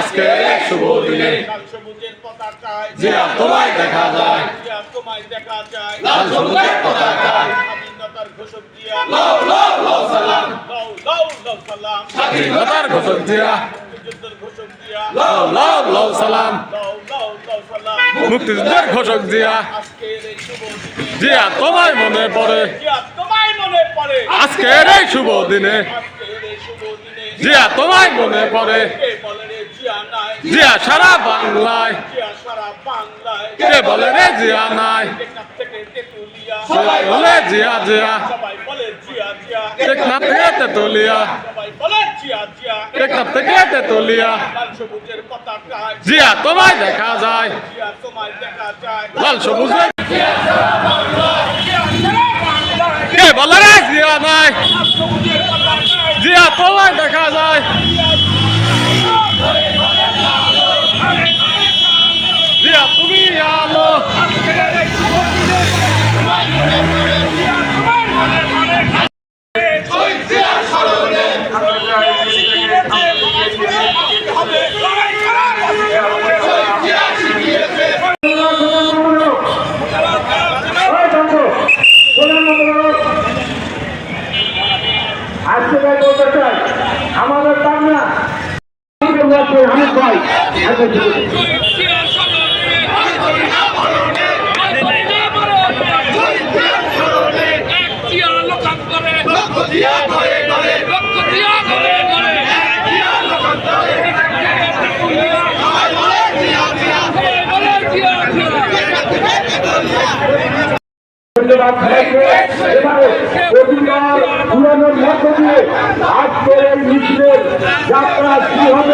আজকে এই শুভ দিনে লাল সবুজের পতাকায় জিয়া তোমায় দেখা যায়, জিয়া তোমায় দেখা যায়। লাল সবুজের পতাকায় স্বাধীনতার ঘোষক জিয়া, লাও লাও লাও সালাম, লাও লাও লাও সালাম। স্বাধীনতার ঘোষক জিয়া, মুক্তিযুদ্ধের ঘোষক জিয়া, লাও লাও লাও সালাম, লাও লাও লাও সালাম। মুক্তিযুদ্ধের ঘোষক জিয়া, আজকের এই শুভ দিনে জিয়া তোমায় মনে পড়ে, জিয়া তোমায় মনে পড়ে। আজকের এই শুভ দিনে আজকের এই শুভ দিনে জিয়া তোমায় মনে পড়ে, কে বলে রে জিয়া নাই, জিয়া সারা বাংলায়, জিয়া সারা বাংলায়। কে বলে রে জিয়া নাই, টেকনাফ থেকে তেতুলিয়া, সবাই বলে জিয়া জিয়া, সবাই বলে জিয়া জিয়া, টেকনাফ থেকে তেতুলিয়া, সবাই বলে জিয়া জিয়া। টেকনাফ থেকে তেতুলিয়া, লাল সবুজের পতাকায় জিয়া তোমায় দেখা যায়, জিয়া তোমায় দেখা যায়। লাল সবুজের কে বলে রে জিয়া নাই, জিয়া তোমায় দেখা যায়, জিয়া তুমি আলো, আমাদের বাংলা হামিদ ভাই ধন্যবাদ এবারে অধিকার পুরানোর মধ্য দিয়ে আজকের এই মিছিলের যাত্রা শুরু হবে।